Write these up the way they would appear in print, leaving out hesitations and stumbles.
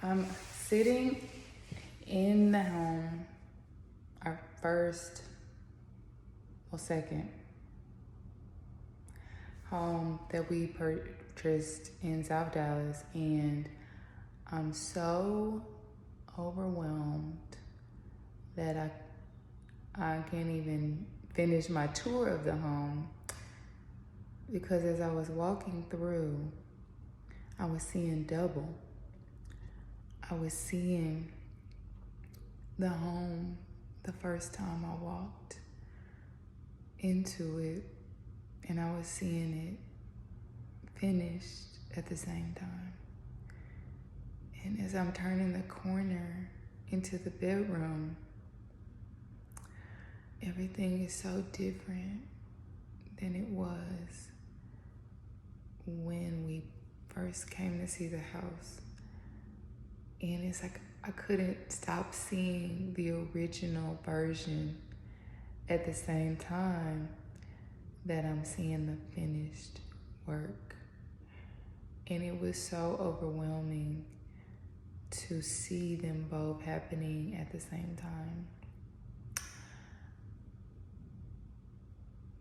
I'm sitting in the home, our second home that we purchased in South Dallas, and I'm so overwhelmed that I can't even finish my tour of the home, because as I was walking through, I was seeing double. I was seeing the home the first time I walked into it, and I was seeing it finished at the same time. And as I'm turning the corner into the bedroom, everything is so different than it was when we first came to see the house. And it's like I couldn't stop seeing the original version at the same time that I'm seeing the finished work. And it was so overwhelming to see them both happening at the same time.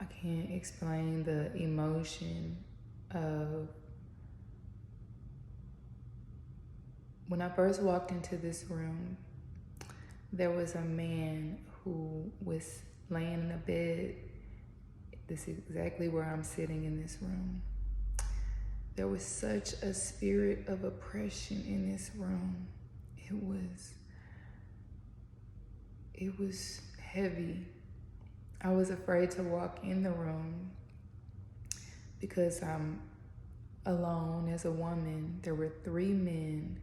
I can't explain the emotion of when I first walked into this room. There was a man who was laying in a bed. This is exactly where I'm sitting in this room. There was such a spirit of oppression in this room. It was heavy. I was afraid to walk in the room because I'm alone as a woman. There were 3 men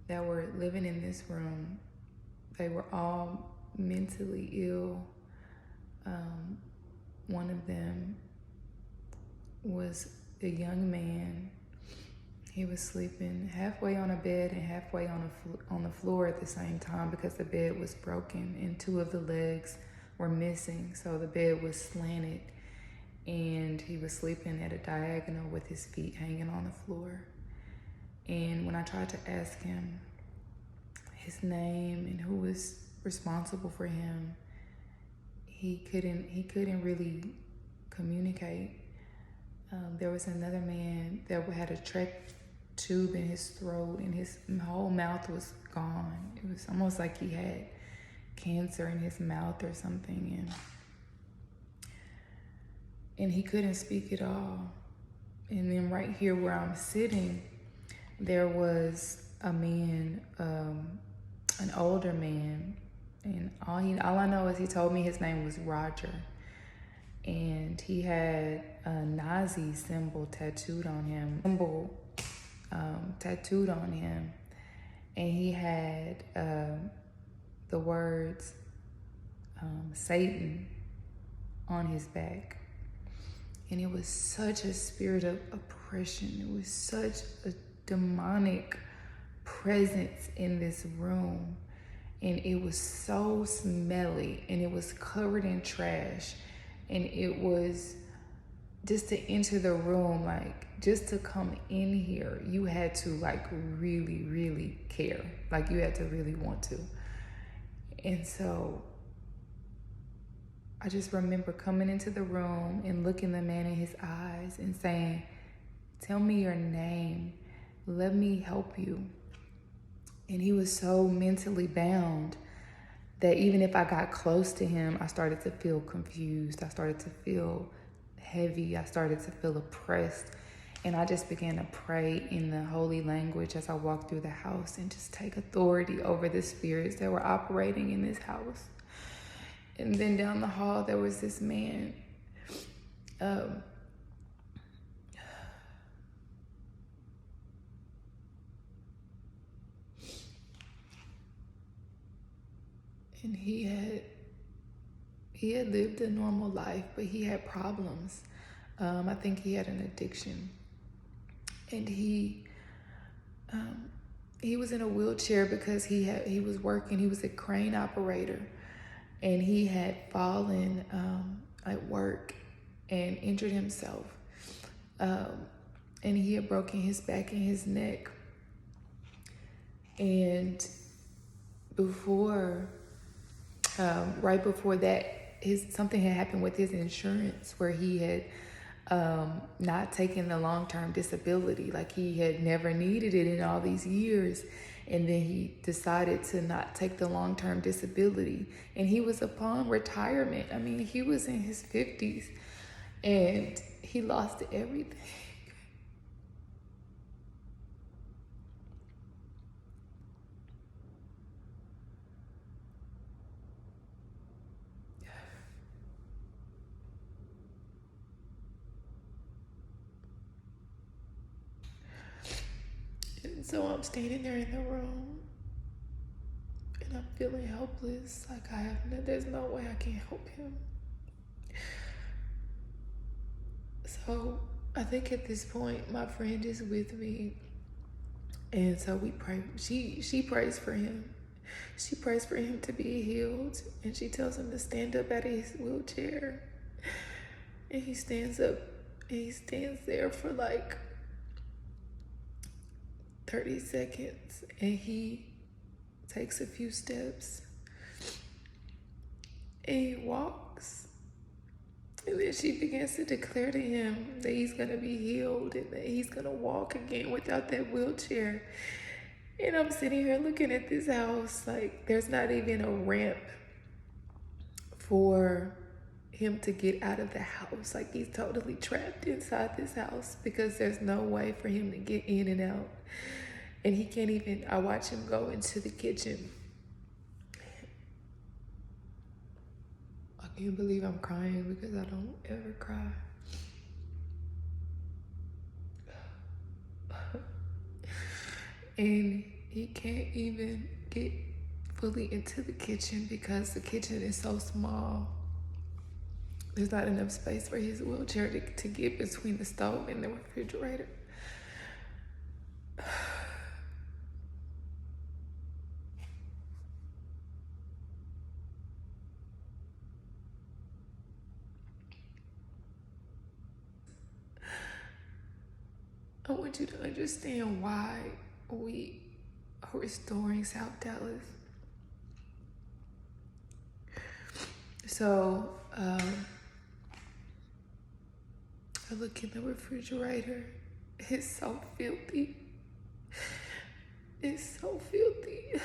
that were living in this room. They were all mentally ill. One of them was a young man. He was sleeping halfway on a bed and halfway on the floor at the same time, because the bed was broken and 2 of the legs were missing. So the bed was slanted, and he was sleeping at a diagonal with his feet hanging on the floor. And when I tried to ask him his name and who was responsible for him, he couldn't really communicate. There was another man that had a trach tube in his throat, and his whole mouth was gone. It was almost like he had cancer in his mouth or something, and he couldn't speak at all. And then right here where I'm sitting, there was a man, an older man, and all I know is he told me his name was Roger, and he had a Nazi symbol tattooed on him, and he had the words Satan on his back. And it was such a spirit of oppression. It was such a demonic presence in this room. And it was so smelly, and it was covered in trash. And it was just to enter the room, like just to come in here, you had to like really, really care. Like you had to really want to. And so I just remember coming into the room and looking the man in his eyes and saying, "Tell me your name. Let me help you." And he was so mentally bound that even if I got close to him, I started to feel confused. I started to feel heavy. I started to feel oppressed. And I just began to pray in the holy language as I walked through the house and just take authority over the spirits that were operating in this house. And then down the hall, there was this man. And he had lived a normal life, but he had problems. I think he had an addiction. And he was in a wheelchair because he was working. He was a crane operator, and he had fallen at work and injured himself. And he had broken his back and his neck. And before, right before that, something had happened with his insurance where he had not taken the long-term disability. Like, he had never needed it in all these years. And then he decided to not take the long-term disability. And he was upon retirement. I mean, he was in his 50s and he lost everything. And so I'm standing there in the room and I'm feeling helpless. Like, there's no way I can help him. So I think at this point, my friend is with me. And so we pray. She prays for him. She prays for him to be healed. And she tells him to stand up out of his wheelchair. And he stands up and he stands there for like 30 seconds. And he takes a few steps. And he walks. And then she begins to declare to him that he's going to be healed and that he's going to walk again without that wheelchair. And I'm sitting here looking at this house, like, there's not even a ramp for him to get out of the house. Like, he's totally trapped inside this house because there's no way for him to get in and out. And he can't even, I watch him go into the kitchen. I can't believe I'm crying because I don't ever cry. And he can't even get fully into the kitchen because the kitchen is so small. There's not enough space for his wheelchair to get between the stove and the refrigerator. I want you to understand why we are restoring South Dallas. So, I look in the refrigerator. It's so filthy. It's so filthy.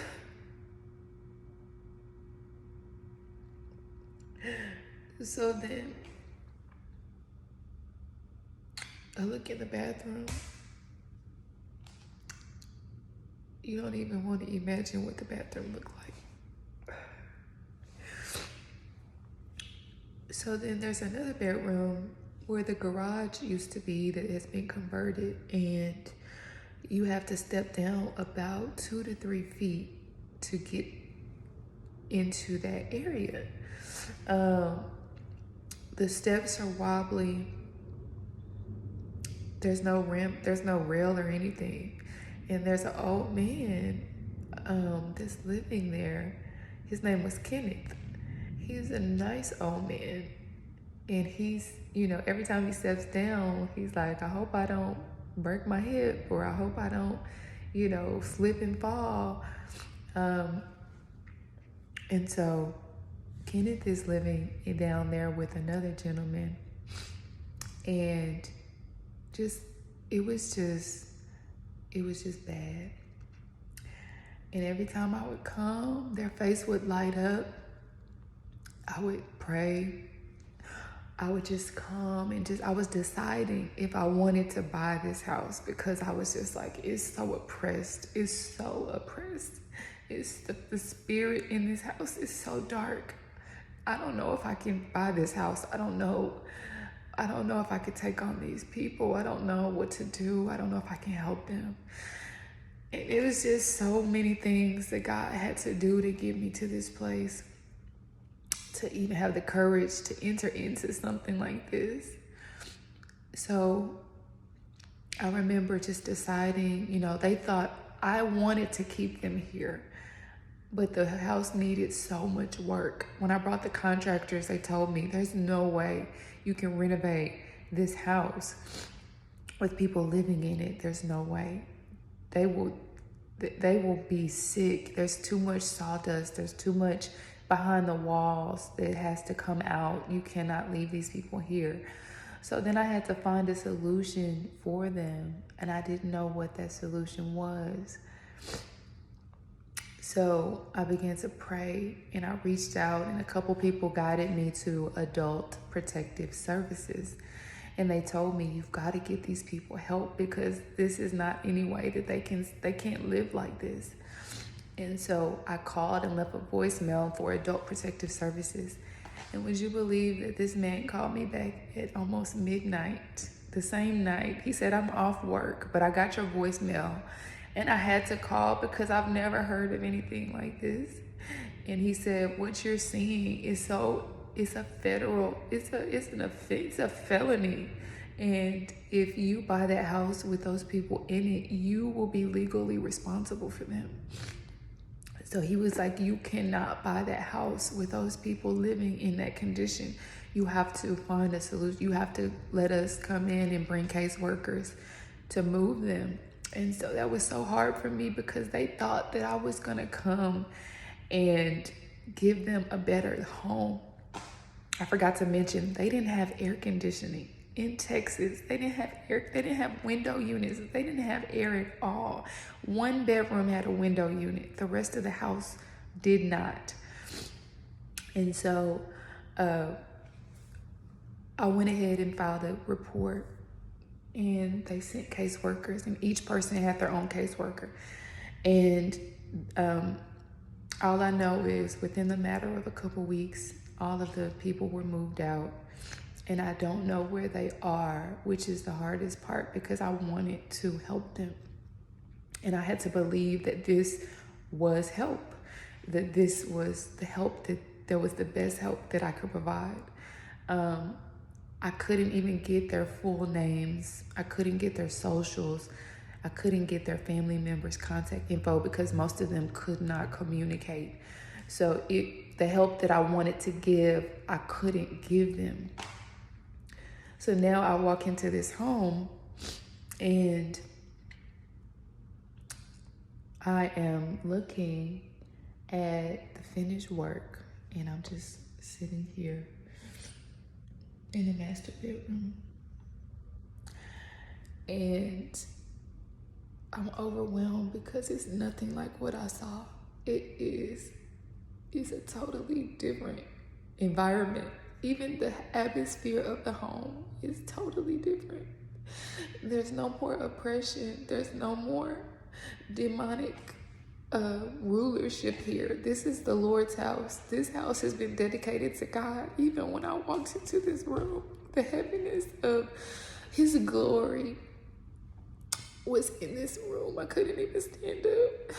So then, I look in the bathroom. You don't even want to imagine what the bathroom looked like. So then there's another bedroom where the garage used to be that has been converted, and you have to step down about 2 to 3 feet to get into that area. The steps are wobbly. There's no ramp, there's no rail or anything. And there's an old man that's living there. His name was Kenneth. He's a nice old man. And he's, every time he steps down, he's like, I hope I don't break my hip, or I hope I don't, slip and fall. And so Kenneth is living down there with another gentleman. And it was just bad. And every time I would come, their face would light up. I would pray. I would just come and I was deciding if I wanted to buy this house because I was just like, it's so oppressed. It's so oppressed. It's the spirit in this house is so dark. I don't know if I can buy this house. I don't know if I could take on these people. I don't know what to do. I don't know if I can help them. And it was just so many things that God had to do to get me to this place, to even have the courage to enter into something like this. So I remember just deciding, they thought I wanted to keep them here, but the house needed so much work. When I brought the contractors, they told me there's no way you can renovate this house with people living in it. There's no way. They they will be sick. There's too much sawdust. There's too much behind the walls that has to come out. You cannot leave these people here. So then I had to find a solution for them, and I didn't know what that solution was. So I began to pray, and I reached out, and a couple people guided me to Adult Protective Services. And they told me, you've got to get these people help, because this is not any way that they can't live like this. And so I called and left a voicemail for Adult Protective Services. And would you believe that this man called me back at almost midnight, the same night? He said, I'm off work, but I got your voicemail. And I had to call because I've never heard of anything like this. And he said, what you're seeing is it's a felony. And if you buy that house with those people in it, you will be legally responsible for them. So he was like, you cannot buy that house with those people living in that condition. You have to find a solution. You have to let us come in and bring caseworkers to move them. And so that was so hard for me, because they thought that I was going to come and give them a better home. I forgot to mention, they didn't have air conditioning in Texas. They didn't have window units. They didn't have air at all. One bedroom had a window unit. The rest of the house did not. And so I went ahead and filed a report, and they sent caseworkers, and each person had their own caseworker. And all I know is within the matter of a couple weeks, all of the people were moved out, and I don't know where they are, which is the hardest part, because I wanted to help them. And I had to believe that this was help, that this was the help, that there was the best help that I could provide. I couldn't even get their full names. I couldn't get their socials. I couldn't get their family members' contact info, because most of them could not communicate. So the help that I wanted to give, I couldn't give them. So now I walk into this home, and I am looking at the finished work, and I'm just sitting here in the master bedroom. And I'm overwhelmed, because it's nothing like what I saw. It's a totally different environment. Even the atmosphere of the home is totally different. There's no more oppression. There's no more demonic rulership here. This is the Lord's house. This house has been dedicated to God. Even when I walked into this room, the heaviness of his glory was in this room. I couldn't even stand up.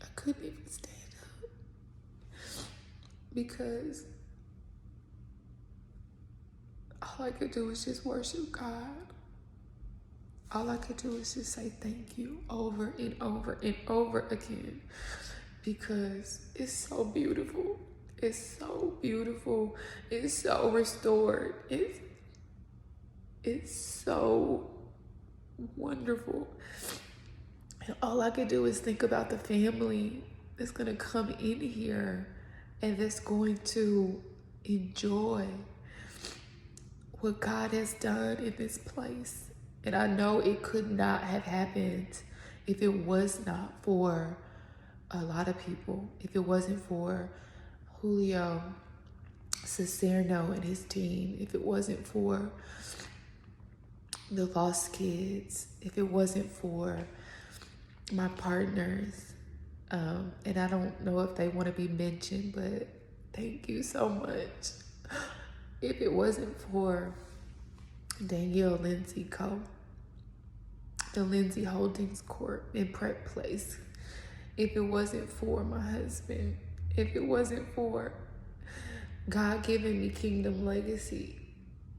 I couldn't even stand up, because all I could do was just worship God. All I could do is just say thank you over and over and over again, because it's so beautiful. It's so beautiful. It's so restored. It's so wonderful. And all I could do is think about the family that's going to come in here and that's going to enjoy what God has done in this place. And I know it could not have happened if it was not for a lot of people. If it wasn't for Julio Cicerno and his team. If it wasn't for the Lost Kids. If it wasn't for my partners. And I don't know if they want to be mentioned, but thank you so much. If it wasn't for Danielle Lindsay Co., the Lindsay Holdings Corp. in Prep Place, if it wasn't for my husband, if it wasn't for God giving me Kingdom Legacy,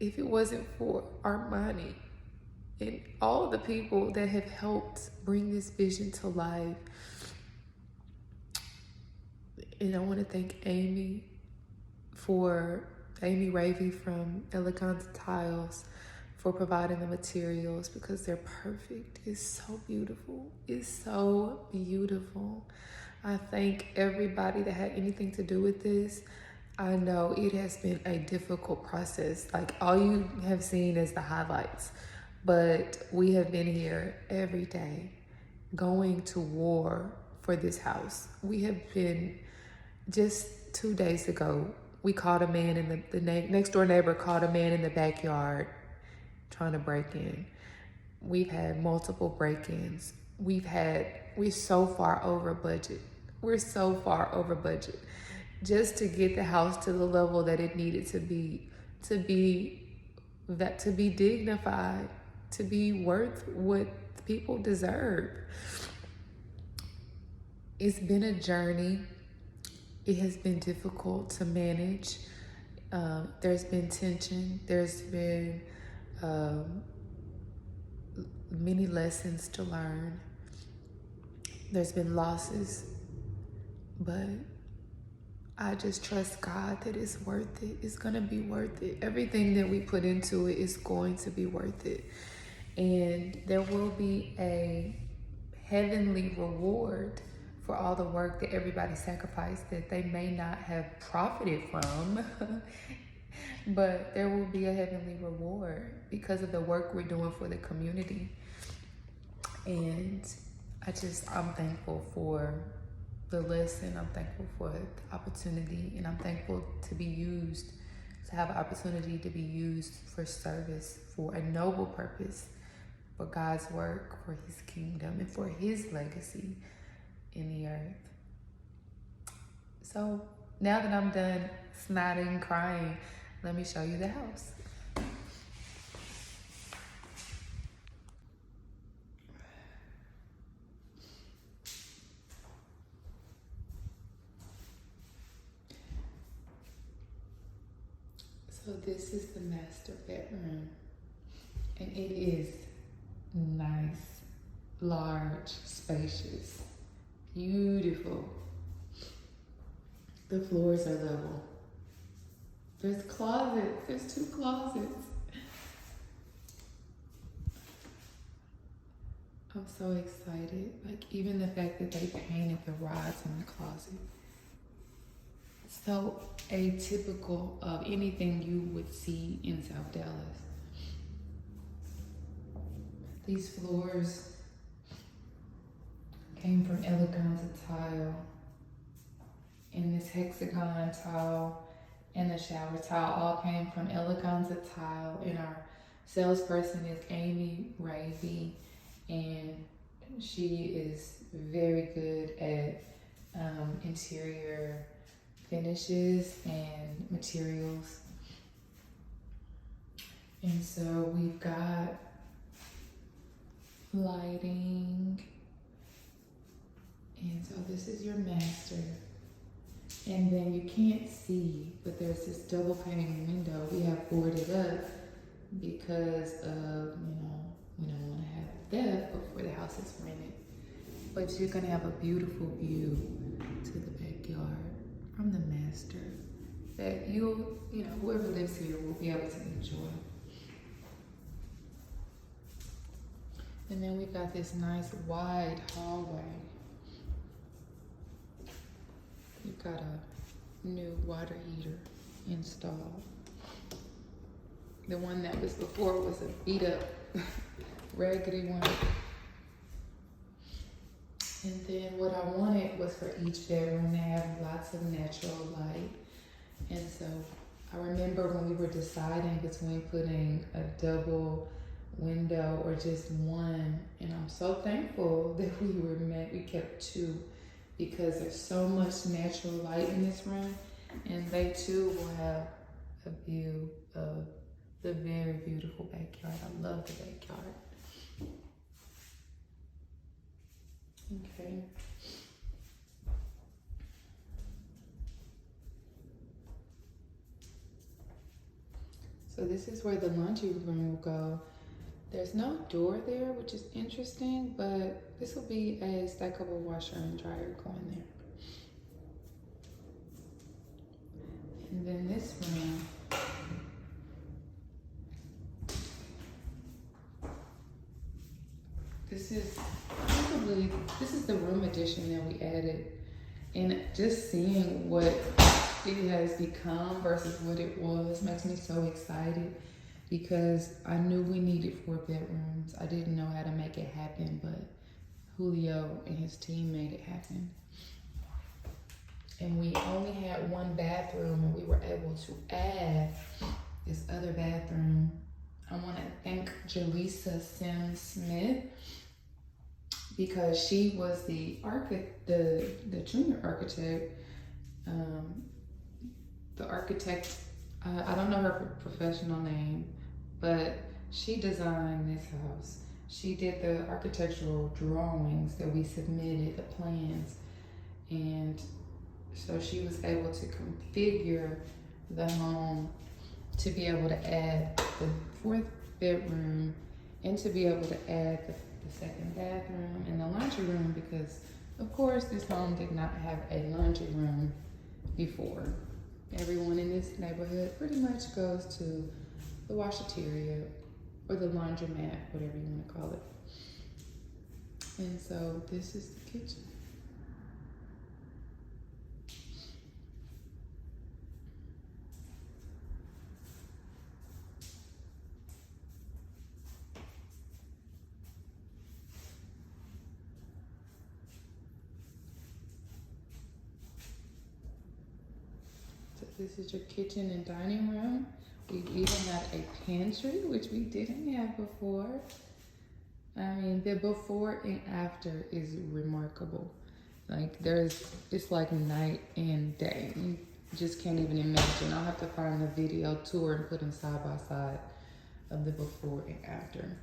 if it wasn't for Armani and all the people that have helped bring this vision to life. And I want to thank Amy for Amy Ravy from Eleganza Tiles for providing the materials because they're perfect. It's so beautiful. It's so beautiful. I thank everybody that had anything to do with this. I know it has been a difficult process. Like, all you have seen is the highlights, but we have been here every day going to war for this house. We have been, just 2 days ago, we called a man in the next door neighbor called a man in the backyard trying to break in. We've had multiple break-ins. We're so far over budget. We're so far over budget just to get the house to the level that it needed to be dignified, to be worth what people deserve. It's been a journey. It has been difficult to manage. There's been tension. There's been many lessons to learn. There's been losses, but I just trust God that it's worth it. It's gonna be worth it. Everything that we put into it is going to be worth it. And there will be a heavenly reward for all the work that everybody sacrificed that they may not have profited from. But there will be a heavenly reward because of the work we're doing for the community. And I'm thankful for the lesson. I'm thankful for the opportunity, and I'm thankful to have an opportunity to be used for service, for a noble purpose, for God's work, for his kingdom, and for his legacy in the earth. So now that I'm done snotting, crying, let me show you the house. So this is the master bedroom, and it is nice, large, spacious, beautiful. The floors are level. There's closets. There's 2 closets. I'm so excited. Like, even the fact that they painted the rods in the closet. So atypical of anything you would see in South Dallas. These floors came from Eleganza Tile, and this hexagon tile and the shower tile all came from Eleganza Tile. And our salesperson is Amy Ravy, and she is very good at interior finishes and materials. And so we've got lighting, and so this is your master. And then you can't see, but there's this double pane window we have boarded up because of, we don't want to have theft before the house is rented. But you're gonna have a beautiful view to the backyard from the master that whoever lives here will be able to enjoy. And then we've got this nice wide hallway. You've got a new water heater installed. The one that was before was a beat up, raggedy one. And then what I wanted was for each bedroom to have lots of natural light. And so I remember when we were deciding between putting a double window or just one, and I'm so thankful that we kept 2, because there's so much natural light in this room, and they too will have a view of the very beautiful backyard. I love the backyard. Okay. So this is where the laundry room will go. There's no door there, which is interesting, but this will be a stackable washer and dryer going there. And And then this room, this is the room addition that we added. And just seeing what it has become versus what it was makes me so excited, because I knew we needed 4 bedrooms. I didn't know how to make it happen, but Julio and his team made it happen. And we only had 1 bathroom, and we were able to add this other bathroom. I want to thank Jaleesa Sims Smith, because she was the junior architect. The architect, I don't know her professional name, but she designed this house. She did the architectural drawings that we submitted, the plans, and so she was able to configure the home to be able to add the 4th bedroom and to be able to add the 2nd bathroom and the laundry room, because of course this home did not have a laundry room before. Everyone in this neighborhood pretty much goes to the washateria or the laundromat, whatever you want to call it. And so this is the kitchen. This is your kitchen and dining room. We even have a pantry, which we didn't have before. I mean, the before and after is remarkable. Like it's like night and day. You just can't even imagine. I'll have to find the video tour and put them side by side of the before and after.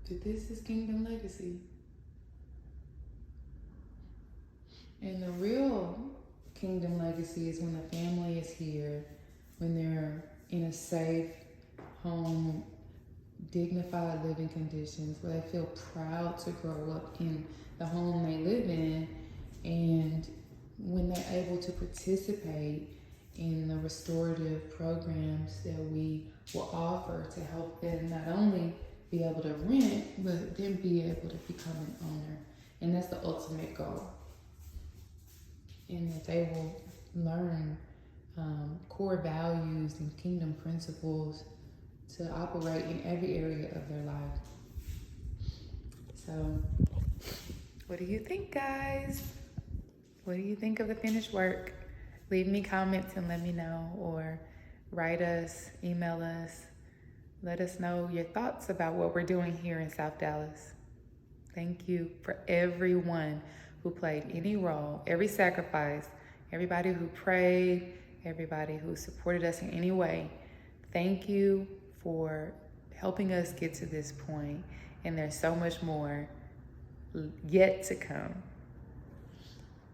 But this is Kingdom Legacy. And the real Kingdom Legacy is when the family is here, when they're in a safe home, dignified living conditions, where they feel proud to grow up in the home they live in, and when they're able to participate in the restorative programs that we will offer to help them not only be able to rent, but then be able to become an owner. And that's the ultimate goal. And that they will learn core values and kingdom principles to operate in every area of their life. So, what do you think, guys? What do you think of the finished work? Leave me comments and let me know, or write us, email us. Let us know your thoughts about what we're doing here in South Dallas. Thank you for everyone who played any role, every sacrifice, everybody who prayed, everybody who supported us in any way. Thank you for helping us get to this point, and there's so much more yet to come.